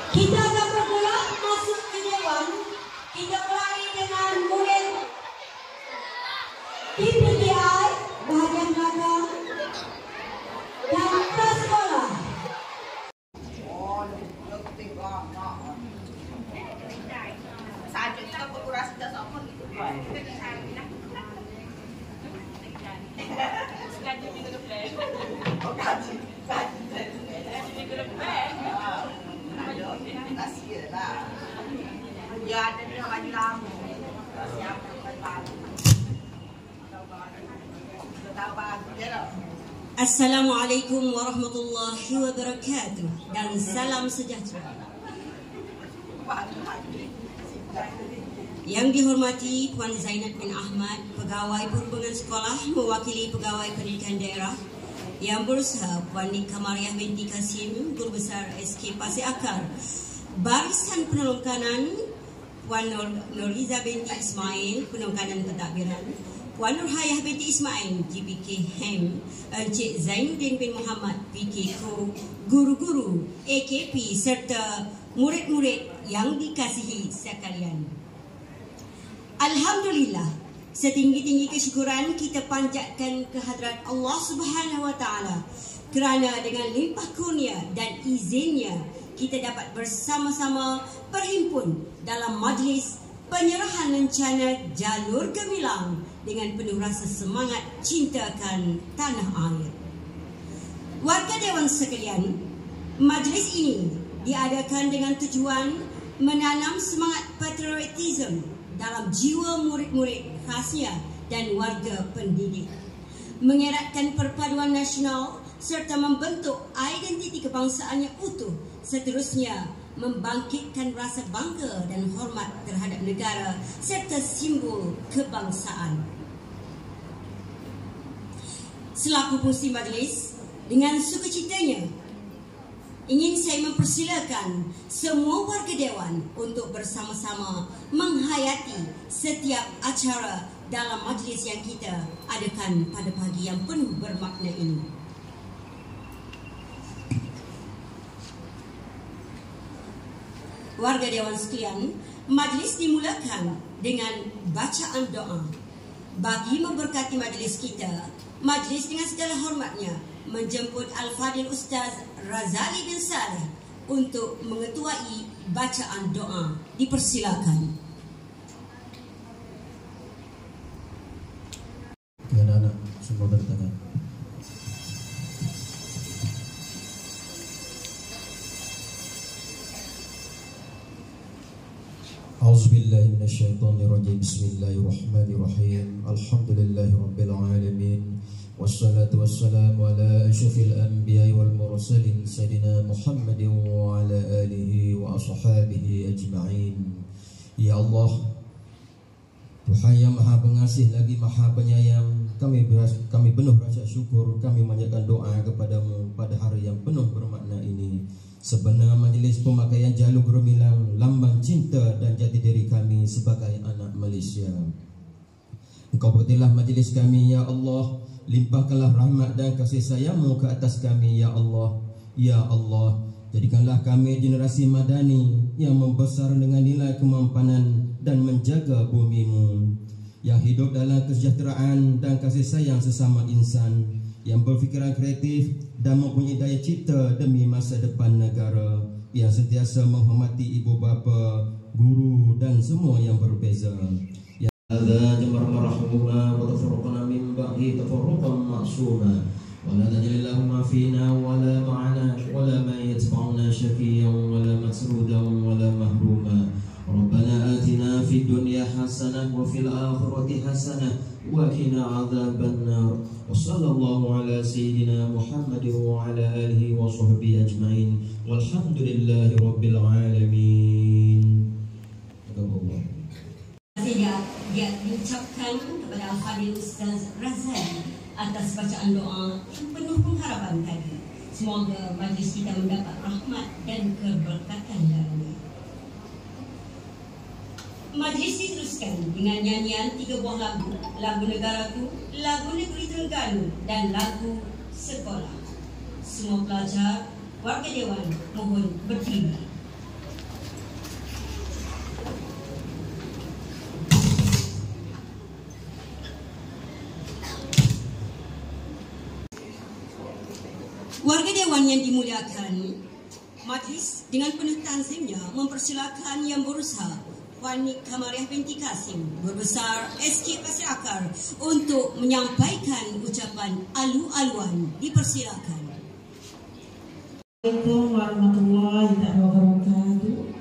Kita akan bergerak masuk ke dewan. Kita mulai dengan murid PPTI bahagian belakang dan prasekolah. Saja kita berkurasi dah sama gitu. Sekali minggu depan. Oh kaji minggu depan. Kasihlah. Ya ada dia lagi lama. Siapa baru. Tahu bagus dia. Assalamualaikum warahmatullahi wabarakatuh dan salam sejahtera. Yang dihormati Puan Zainab bin Ahmad, Pegawai Perhubungan Sekolah mewakili Pegawai Pendidikan Daerah, Yang Berusaha Puan Nika Mariah binti Kasim, Guru Besar SK Pasir Akar, Barisan Penolong Kanan Puan Nuriza binti Ismail, Penolong Kanan Pentadbiran, Puan Nurhayah binti Ismail, GPK HEM, Encik Zainuddin bin Muhammad, PKK, guru-guru, AKP serta murid-murid yang dikasihi sekalian. Alhamdulillah, setinggi-tinggi kesyukuran kita panjatkan kehadrat Allah Subhanahu Wa Taala kerana dengan limpah kurnia dan izinnya kita dapat bersama-sama berhimpun dalam majlis penyerahan rencana Jalur Gemilang dengan penuh rasa semangat cintakan tanah air. Warga Dewan sekalian, majlis ini diadakan dengan tujuan menanam semangat patriotisme dalam jiwa murid-murid khasnya dan warga pendidik, mengeratkan perpaduan nasional serta membentuk identiti kebangsaan yang utuh, seterusnya membangkitkan rasa bangga dan hormat terhadap negara serta simbol kebangsaan. Selaku pengurusi majlis, dengan sukacitanya ingin saya mempersilakan semua warga Dewan untuk bersama-sama menghayati setiap acara dalam majlis yang kita adakan pada pagi yang penuh bermakna ini. Warga Dewan sekalian, majlis dimulakan dengan bacaan doa. Bagi memberkati majlis kita, majlis dengan segala hormatnya menjemput Al-Fadil Ustaz Razali bin Saleh untuk mengetuai bacaan doa. Dipersilakan. Anak-anak semua bertangan. A'udzubillahi minasyaitonirrajim. Bismillahirrahmanirrahim. Alhamdulillahirabbil alamin. Wassalatu wassalamu ala asyrafil anbiya'i wal mursalin sayyidina Muhammadin wa ala alihi wa ashabihi ajma'in. Ya Allah, Tuhan yang Maha Pengasih lagi Maha Penyayang, kami penuh rasa syukur, kami memanjatkan doa kepadamu pada hari yang penuh bermakna ini. Sebenar majlis pemakaian Jalur Gemilang, lambang cinta dan jati diri kami sebagai anak Malaysia. Engkau berkatilah majlis kami, Ya Allah. Limpahkanlah rahmat dan kasih sayang-Mu ke atas kami, Ya Allah. Ya Allah, jadikanlah kami generasi madani yang membesar dengan nilai kemampanan dan menjaga bumi-Mu, yang hidup dalam kesejahteraan dan kasih sayang sesama insan, yang berfikiran kreatif dan mempunyai daya cipta demi masa depan negara, yang sentiasa menghormati ibu bapa, guru dan semua yang berbeza. هذا جمر مرحوما وتفرقنا من بعده تفرقا معصوما ولا تجعل اللهم فينا ولا معنا ولا من يتبعنا شقيا ولا مسرودا ولا محروما ربنا آتنا في الدنيا حسنة وفي الآخرة حسنة وقنا عذاب النار وصلى الله على سيدنا محمد وعلى آله وصحبه أجمعين والحمد لله رب العالمين. Dia diucapkan kepada Al-Fadil Ustaz Razali atas bacaan doa yang penuh pengharapan tadi. Semoga majlis kita mendapat rahmat dan keberkatan dalamnya. Majlis diteruskan dengan nyanyian 3 buah lagu, lagu negaraku, lagu negeri Terengganu dan lagu sekolah. Semua pelajar, warga Dewan mohon berdiri. dewan yang dimuliakan, majlis dengan penuh tanzimnya mempersilakan yang berusaha Puan Kamariah binti Kasim, Guru Besar SK Pasir Akar untuk menyampaikan ucapan alu-aluan. Dipersilakan. Assalamualaikum warahmatullahi wabarakatuh.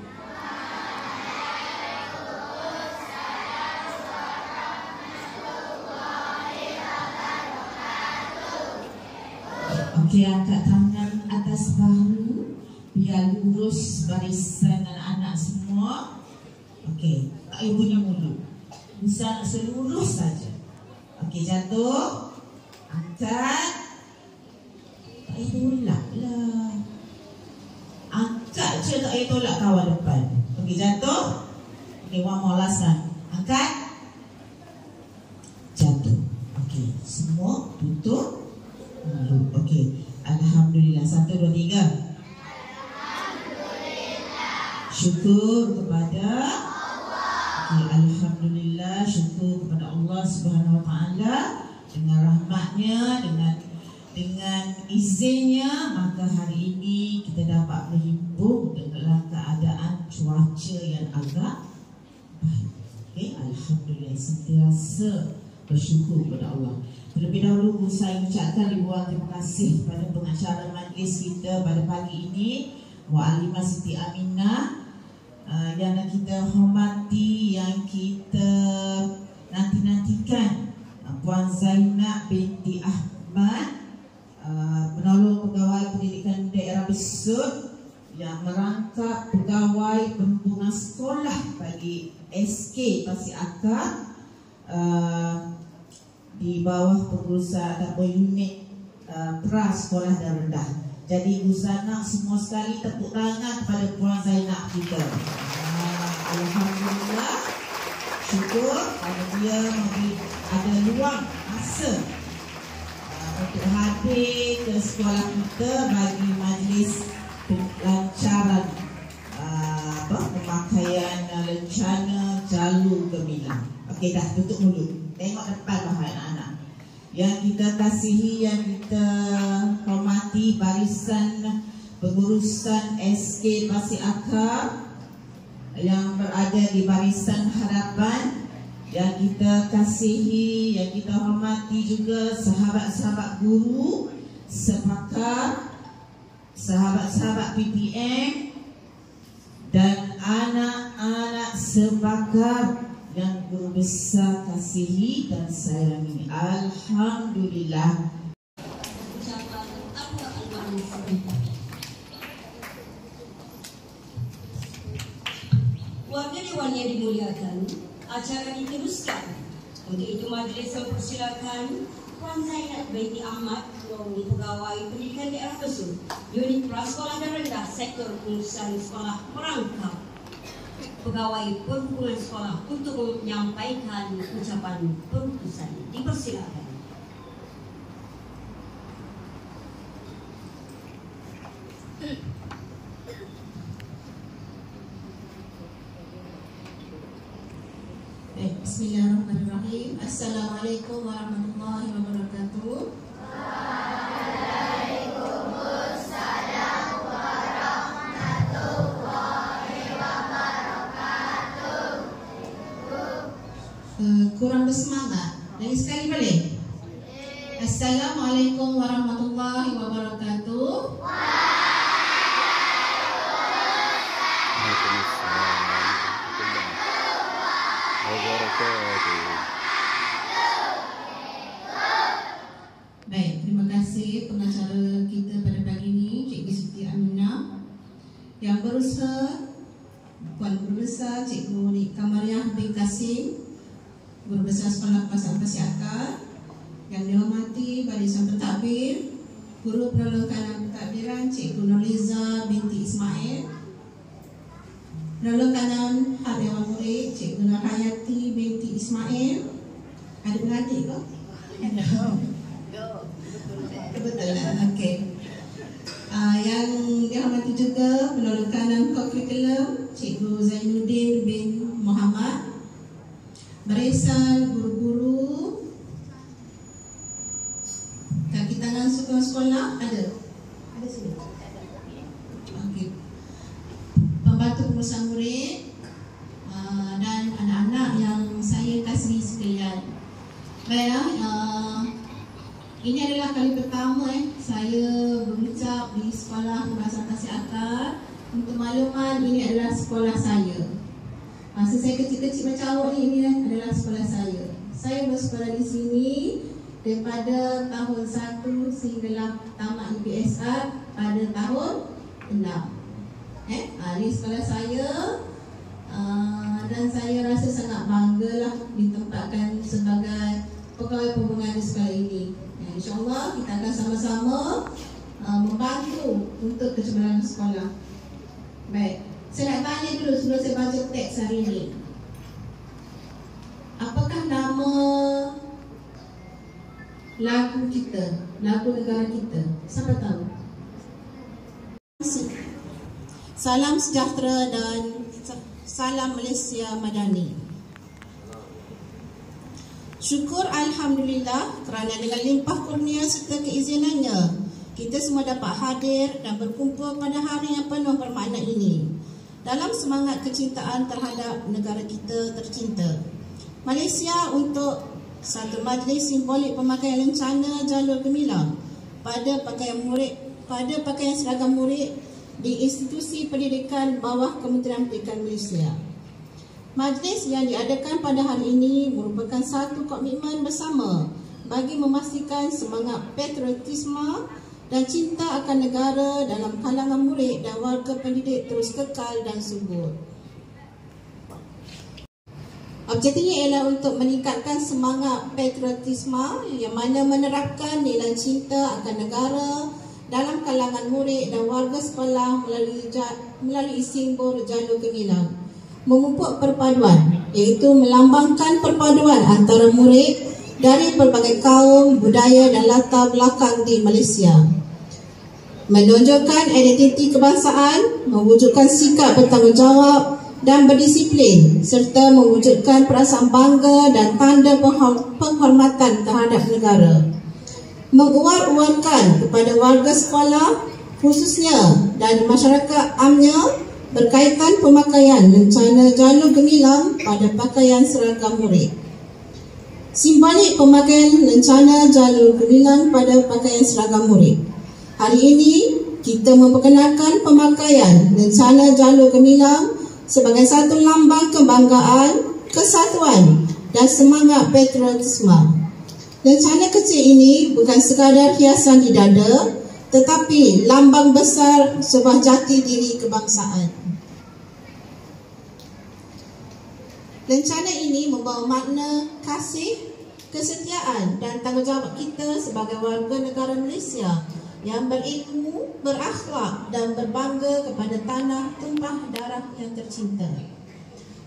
Okey, angkat tangan atas bahu biar lurus barisan anak-anak semua. Okey, tak payah bunyi mulut. Bisa seluruh saja. Okey, jatuh. Angkat. Tak payah tolak lah. Angkat je, tak payah tolak kawan depan. Okey, jatuh. Okey, one more last one. Angkat. Jatuh. Okey, semua tutup mulut. Okey, alhamdulillah. 1, 2, 3. Syukur kepada Allah. Alhamdulillah, syukur kepada Allah Subhanahu Wa Taala dengan rahmatnya, dengan izinnya, maka hari ini kita dapat berhimpun dalam keadaan cuaca yang agak baik. Okay, alhamdulillah, sentiasa bersyukur kepada Allah. Terlebih dahulu saya ucapkan ribuan terima kasih kepada pengacara majlis kita pada pagi ini, Mu'allimah Siti Aminah, yang kita hormati, yang kita nanti-nantikan, Puan Zainab binti Ahmad, penolong pegawai pendidikan daerah Besut, yang merangkap pegawai perhubungan sekolah bagi SK Pasir Akar di bawah pengurusan atau unit pra sekolah dan rendah. Jadi Guzana semua sekali tepuk tangan kepada Puan Zainab kita. Alhamdulillah, syukur kerana dia ada luang masa untuk hadir ke sekolah kita bagi majlis pelancaran pemakaian lencana jalur gemilang. Okey, dah tutup mulut. Tengok depan bahaya anak-anak. Yang kita kasihi, yang kita hormati, barisan pengurusan SK Pasir Akar yang berada di barisan hadapan, yang kita kasihi, yang kita hormati juga sahabat-sahabat guru, sepakar, sahabat-sahabat PPM dan anak-anak sepakar yang Guru Besar kasihi dan sayangi. Alhamdulillah. Ucapan alu-aluan sebentar. Warga dewan yang dimuliakan, acara diteruskan. Untuk itu majlis mempersilakan Puan Zainab binti Ahmad, pegawai pendidikan daerah Besut, unit prasekolah dan rendah, sektor pengurusan sekolah merangkap pegawai perhubungan sekolah untuk menyampaikan ucapan pemutusan. Dipersilakan. Bismillahirrahmanirrahim. Assalamualaikum warahmatullahi wabarakatuh. Waalaikumsalam warahmatullahi wabarakatuh. Kurang bersemangat. Lagi sekali boleh? Assalamualaikum warahmatullahi wabarakatuh. Baik, terima kasih pengacara kita pada pagi ini, Cikgu Siti Aminah, yang berusaha Puan Guru Besar Cikgu Kamariah binti Kasim, Guru Besar Sekolah Pasir Akar, yang dihormati barisan pentadbir, Guru Penolong Pentadbiran Cikgu Nurliza binti Ismail, Penolong Kanan Dewan Murid Cikgu Nurhayati binti Ismail. Ada beradik ke? Betul lah. Okey. Yang dihormati juga penolong kanan kurikulum Cikgu Zainuddin bin Muhammad, barisan guru-guru, kaki tangan sekolah ada sini. Pembantu Pengurusan Murid dan anak-anak yang saya kasihi sekalian. Baik, ini adalah kali pertama saya berucap di Sekolah Pembahasan Pasir Akar. Untuk makluman, ini adalah sekolah saya. Masa saya kecil-kecil macam awak ni, ini adalah sekolah saya. Saya bersekolah di sini daripada tahun 1 sehinggalah tamat UPSR pada tahun 6. Ini sekolah saya. Dan saya rasa sangat banggalah ditempatkan sebagai pegawai pembinaan di sekolah ini. InsyaAllah kita akan sama-sama membantu untuk kecemerlangan sekolah. Baik, saya nak tanya dulu sebelum saya baca teks hari ini. Apakah nama lagu kita, lagu negara kita? Siapa tahu? Salam sejahtera dan salam Malaysia Madani. Syukur Alhamdulillah kerana dengan limpah kurnia serta keizinannya, kita semua dapat hadir dan berkumpul pada hari yang penuh bermakna ini dalam semangat kecintaan terhadap negara kita tercinta. Malaysia untuk satu majlis simbolik pemakaian lencana jalur gemilang pada pakaian seragam murid di institusi pendidikan bawah Kementerian Pendidikan Malaysia. Majlis yang diadakan pada hari ini merupakan satu komitmen bersama bagi memastikan semangat patriotisme dan cinta akan negara dalam kalangan murid dan warga pendidik terus kekal dan subur. Objektifnya ialah untuk meningkatkan semangat patriotisme yang mana menerapkan nilai cinta akan negara dalam kalangan murid dan warga sekolah melalui simbol jalur gemilang. Memupuk perpaduan, iaitu melambangkan perpaduan antara murid dari pelbagai kaum, budaya dan latar belakang di Malaysia. Menonjolkan identiti kebangsaan, mewujudkan sikap bertanggungjawab dan berdisiplin serta mewujudkan perasaan bangga dan tanda penghormatan terhadap negara. Menguar-uarkan kepada warga sekolah khususnya dan masyarakat amnya berkaitan pemakaian lencana jalur gemilang pada pakaian seragam murid. Simbolik pemakaian lencana jalur gemilang pada pakaian seragam murid. Hari ini kita memperkenalkan pemakaian lencana jalur gemilang sebagai satu lambang kebanggaan, kesatuan dan semangat patriotisme. Lencana kecil ini bukan sekadar hiasan di dada, tetapi lambang besar sebuah jati diri kebangsaan. Lencana ini membawa makna kasih, kesetiaan dan tanggungjawab kita sebagai warga negara Malaysia yang berilmu, berakhlak dan berbangga kepada tanah tumpah darah yang tercinta.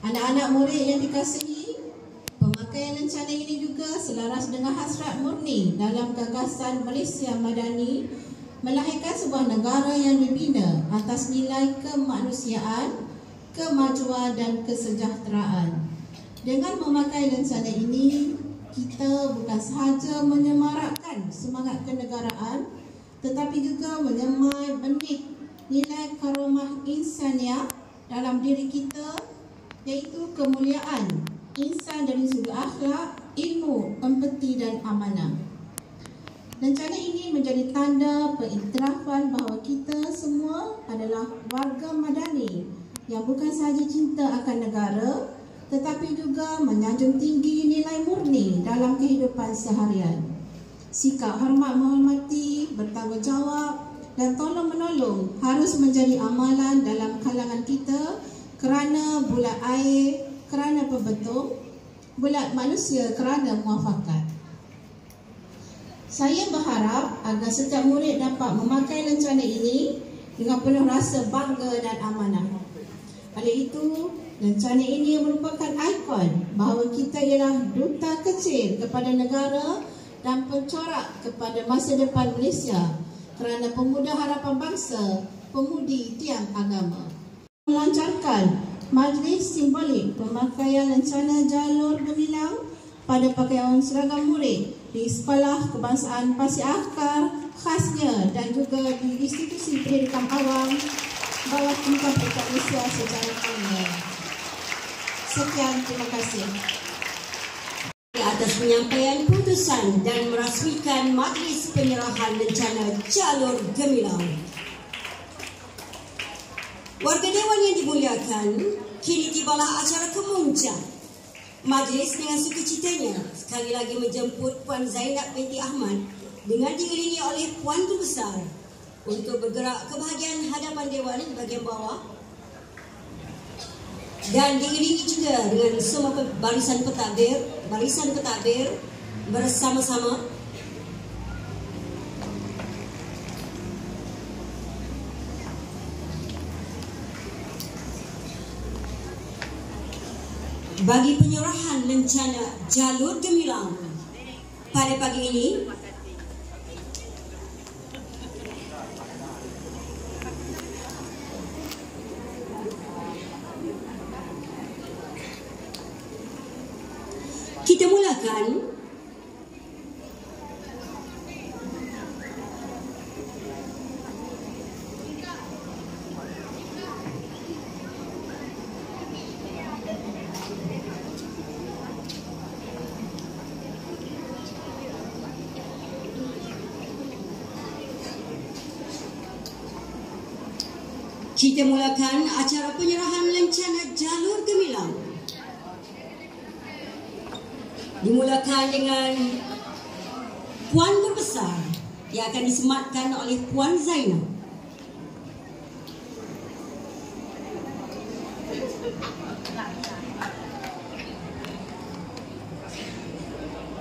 Anak-anak murid yang dikasihi, pemakaian lencana ini juga selaras dengan hasrat murni dalam gagasan Malaysia Madani melahirkan sebuah negara yang dibina atas nilai kemanusiaan, kemajuan dan kesejahteraan. Dengan memakai lencana ini, kita bukan sahaja menyemarakkan semangat kenegaraan, tetapi juga menyemai benih nilai karamah insaniah dalam diri kita, iaitu kemuliaan insan dari sudut akhlak, ilmu, empati dan amanah. Lencana ini menjadi tanda pengiktirafan bahawa kita semua adalah warga madani yang bukan sahaja cinta akan negara, tetapi juga menyanjung tinggi nilai murni dalam kehidupan seharian. Sikap hormat menghormati, bertanggungjawab dan tolong menolong harus menjadi amalan dalam kalangan kita kerana bulat air, kerana pembetul, bulat manusia kerana muafakat. Saya berharap agar setiap murid dapat memakai lencana ini dengan penuh rasa bangga dan amanah. Oleh itu, lencana ini merupakan ikon bahawa kita ialah duta kecil kepada negara dan pencorak kepada masa depan Malaysia kerana pemuda harapan bangsa, pemudi tiang agama. Melancarkan majlis simbolik pemakaian lencana jalur gemilang pada pakaian seragam murid di Sekolah Kebangsaan Pasir Akar khasnya dan juga di institusi pendidikan awam bawah tingkah dekat Malaysia secara online. Sekian, terima kasih. Atas penyampaian putusan dan merasmikan Majlis Penyerahan Rencana Jalur Gemilang. Warga Dewan yang dimuliakan, kini tibalah acara kemuncak. Majlis dengan sukacitanya sekali lagi menjemput Puan Zainab binti Ahmad dengan diiringi oleh Puan Guru Besar untuk bergerak ke bahagian hadapan Dewan bahagian bawah dan diiringi juga dengan semua barisan pentadbir bersama-sama bagi penyerahan rencana Jalur Gemilang. Pada pagi ini kita mulakan acara penyerahan rencana Jalur Gemilang. Dimulakan dengan Puan Guru Besar yang akan disematkan oleh Puan Zainab.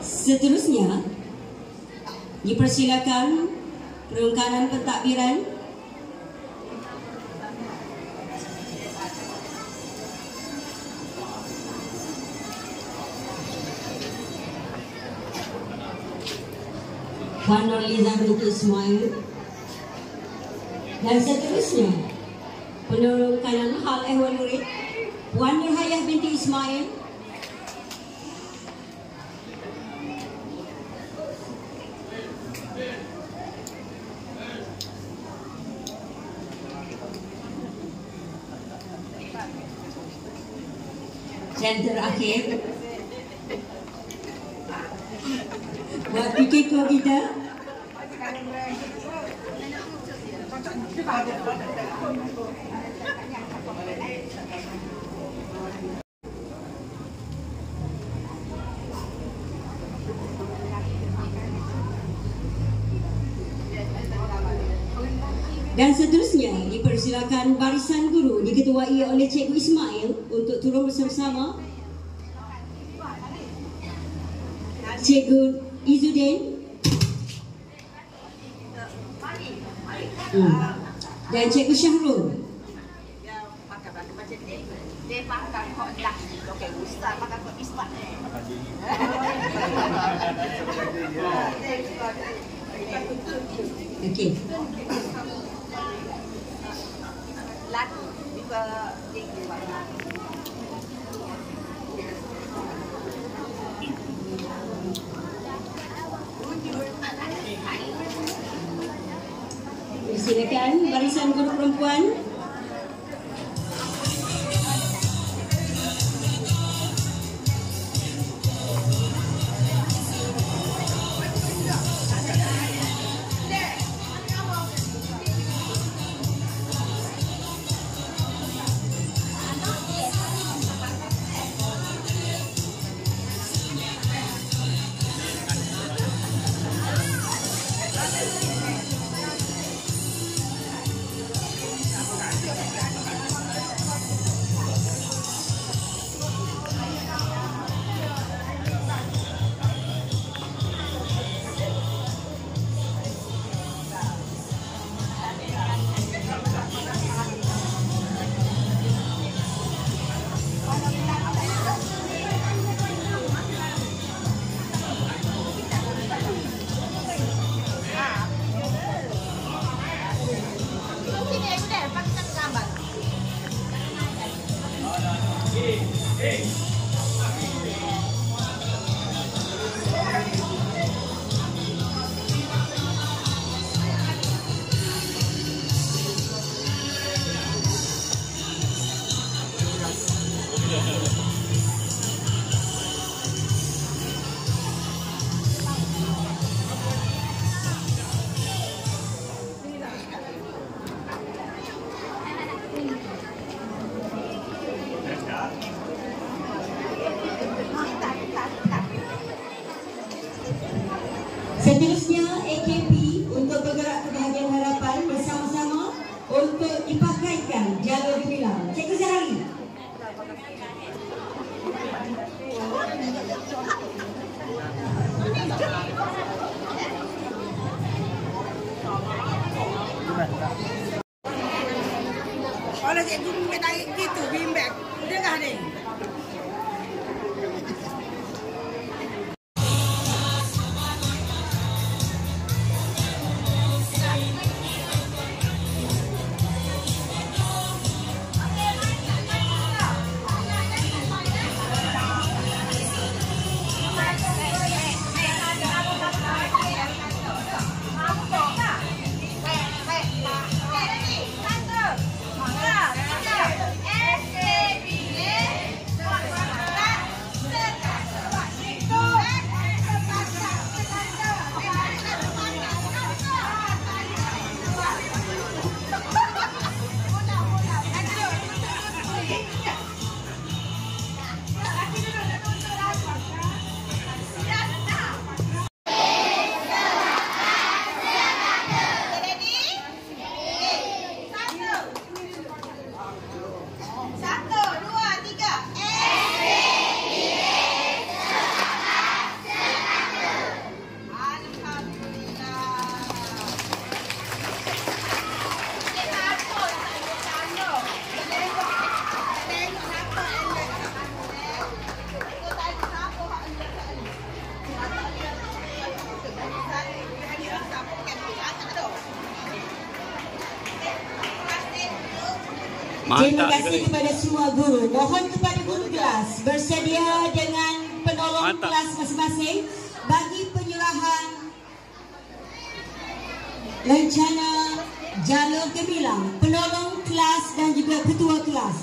Seterusnya, dipersilakan perengkanan pentadbiran Puan Nurliza binti Ismail, dan seterusnya penurunkanan hal ehwal murid Puan Nurhayah binti Ismail, dan terakhir buat PKK kita dan seterusnya dipersilakan barisan guru diketuai oleh Cikgu Ismail untuk turun bersama-sama. Cikgu Izzuddin dan Cikgu Syahrul. Okey. Silakan barisan guru perempuan. cikgu bimbing tarik gitu, bimbing. Dengar ni. Terima kasih kepada semua guru. Mohon kepada guru kelas bersedia dengan penolong kelas masing-masing bagi penyerahan rencana jalur gemilang penolong kelas dan juga ketua kelas.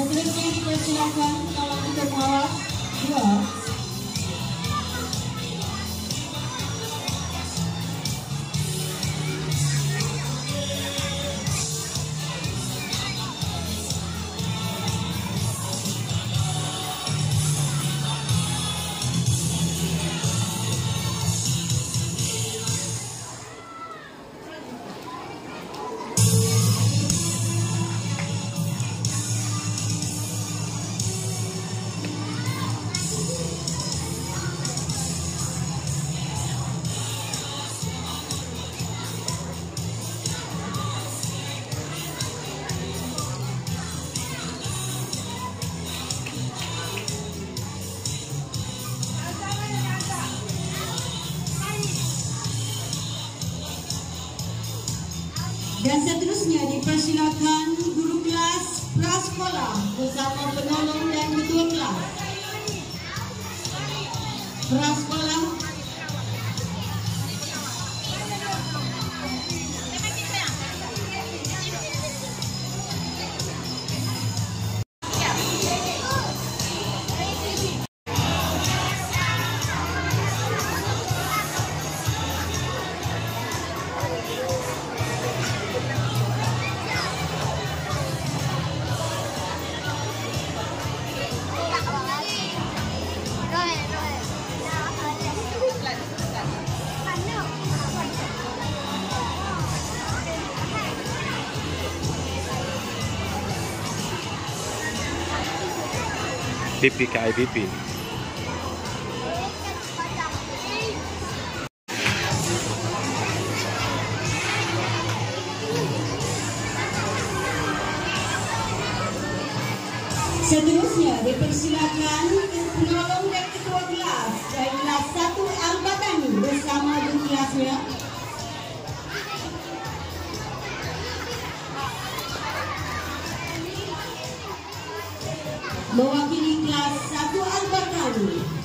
Seterusnya dipersilakan tolong untuk mengawal dua. Dan seterusnya dipersilakan guru kelas prasekolah bersama penolong dan ketua kelas. Prasekolah PPKIPP. Seterusnya dipersilakan penolong dan ketua kelas dari kelas 1 Al-Batani bersama guru kelasnya. Mewakili kelas 1 Al-Batani.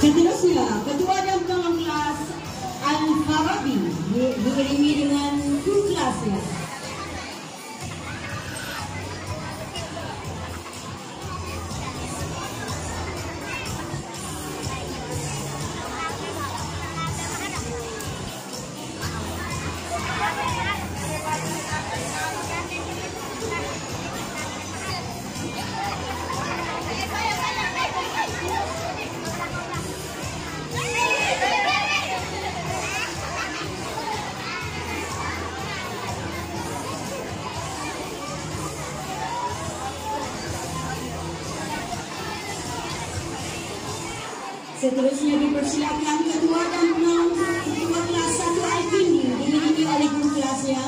Seterusnya, ketua dan penolong kelas Al-Farabi diiringi dengan guru kelasnya. Seterusnya dipersilakan ketua dan penolong ketua kelas 1 Al-Kindi diiringi oleh guru kelasnya.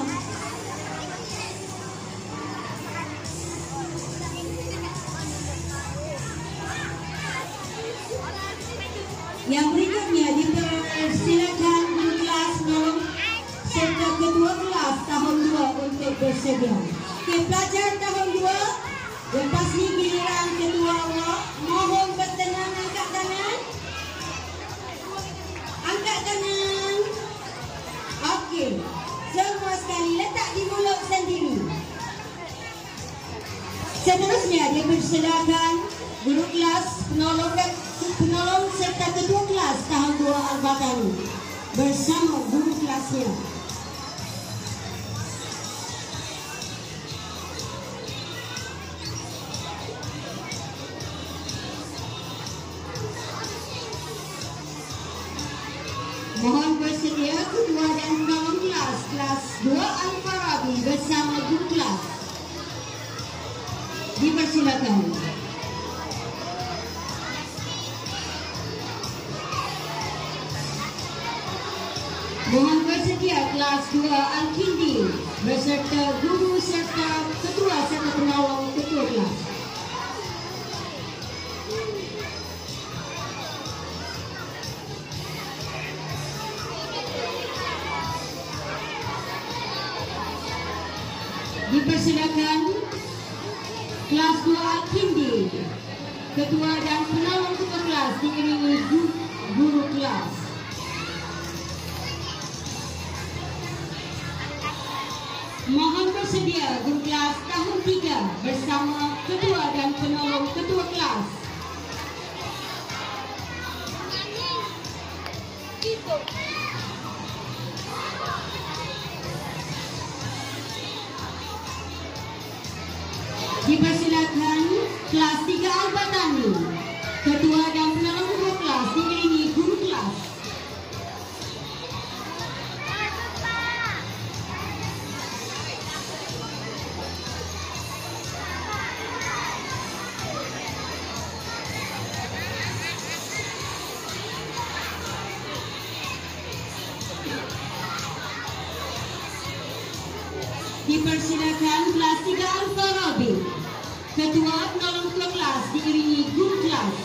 Yang berikutnya dipersilakan guru kelas penolong serta ketua kelas tahun 2 untuk bersedia. Okey, pelajar tahun 2, lepas ni giliran ketua awak, mohon bertenang, angkat tangan. Angkat tangan. Okey. Semua sekali letak di mulut sendiri. Seterusnya dipersilakan guru kelas, penolong serta ketua kelas tahun 2 Al-Batani bersama guru kelasnya. Mohon bersedia ketua dan penolong kelas 2 Al-Farabi bersama guru kelas. Dipersilakan. Mohon bersedia kelas 2 Al-Kindi beserta guru serta ketua serta penolong ketua kelas. Dipersilakan kelas 2 Al-Kindi, ketua dan penolong ketua kelas diiringi guru kelas. Mohon bersedia guru kelas tahun 3 bersama ketua dan penolong ketua kelas. Dipersilakan kelas 3 Al-Batani, ketua dan penolong ketua kelas diiringi guru kelas. Dipersilakan kelas 3 Al-Farabi, ketua penolong ketua kelas diiringi guru kelas.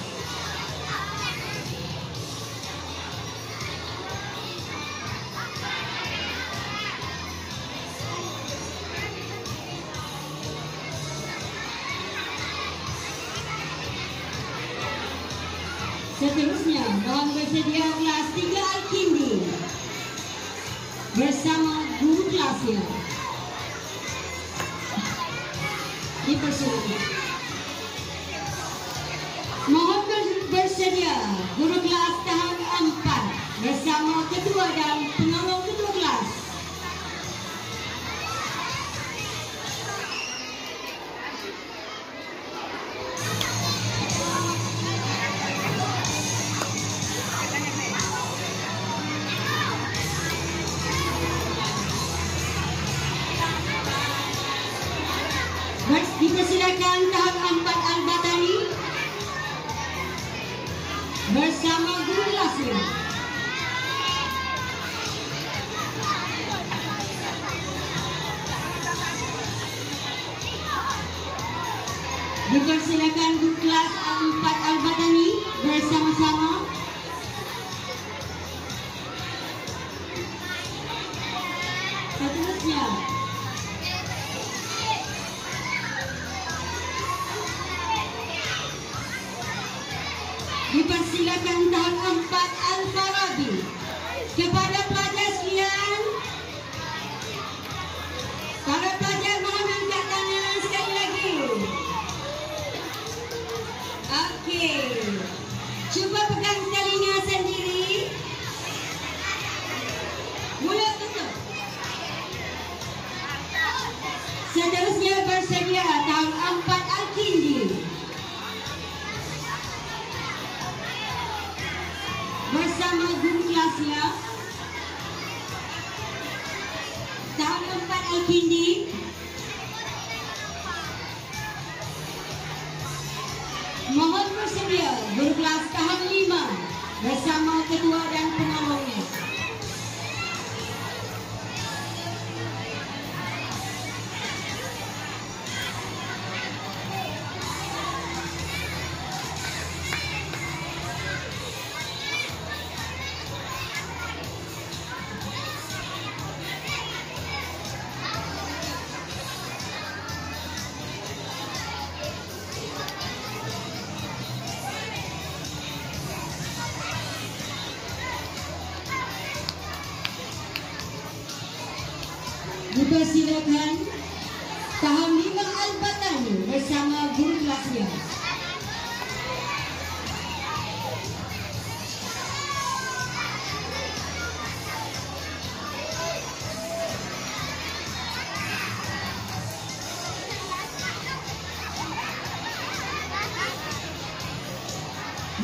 Seterusnya, mohon bersedia kelas 3 Al-Kindi bersama guru kelasnya. Dipersilakan. Mohon bersedia guru kelas tahun 4 bersama ketua dan penolong ketua kelas. Dipersilakan tahap 4 Al-Batani bersama guru kelasnya. Dipersilakan guru kelas 4 Al-Batani bersama-sama. Seterusnya dipersilakan tahap 4 Al-Farabi. Kepada pelajar sekalian, para pelajar mohon angkat tangan sekali lagi. Okey, cuba pegang telinga sendiri. Mulut tutup. Seterusnya bersedia tahap 4 Al-Kindi bersama guru kelasnya. Tahun 4 Al-Kindi mohon bersedia guru kelas tahun 5 bersama ketua dan penolongnya. Dipersilakan tahun 5 Al-Batani bersama guru kelasnya.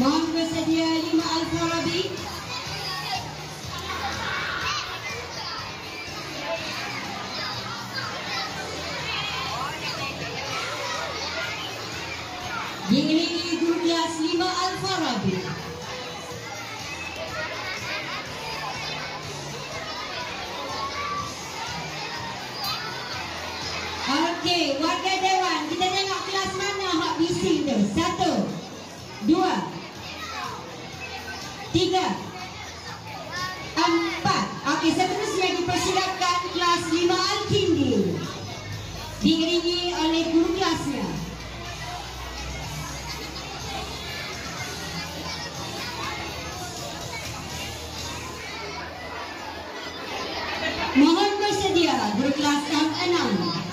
Mohon bersedia 5 Al-Farabi. Diiringi guru kelas 5 Al-Farabi. Okey, warga dewan, kita tengok kelas mana hak bising tu. 1, 2, 3, 4. Okey, seterusnya dipersilakan kelas 5 Al-Kindi diiringi oleh guru kelasnya. Mohon bersedia guru kelas tahun 6.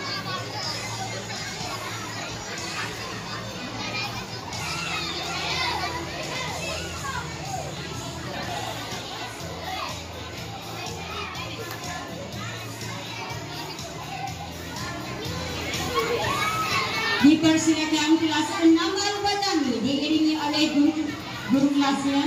Dipersilakan kelas 6 Al-Batani diiringi oleh guru kelasnya.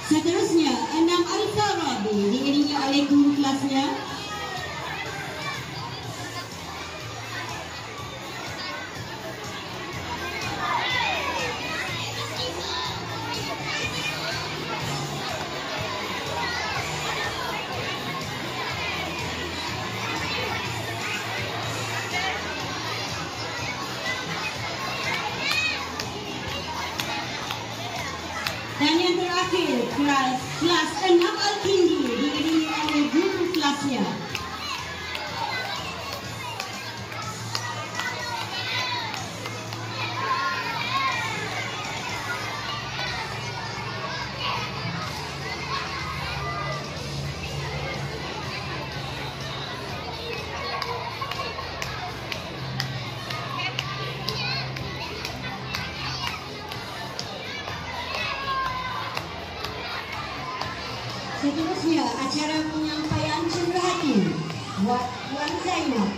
Seterusnya 6 Al-Farabi diiringi oleh guru kelasnya. terakhir kelas 6 Al-Kindi diiringi oleh guru kelasnya. Seterusnya, acara penyampaian cenderahati buat Puan Zainab.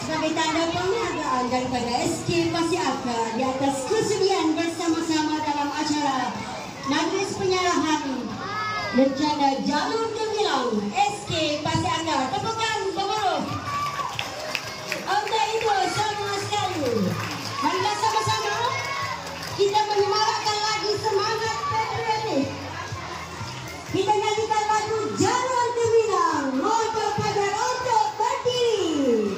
Sebagai tanda penghargaan daripada SK Pasir Akar di atas kesudian bersama-sama dalam acara Majlis Penyerahan Rencana Jalur Gemilang SK Pasir Akar. Tepukan gemuruh. Untuk itu, semua sekali, marilah sama-sama kita menyemarakkan lagi semangat patriotik. Kita nyanyikan lagu Jalur Gemilang, motor pagar untuk berdiri.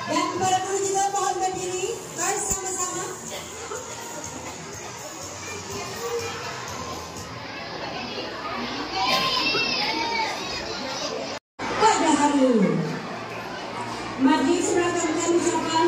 Dan para guru juga mohon berdiri bersama-sama. Pada hari ini, majlis merakamkan ucapan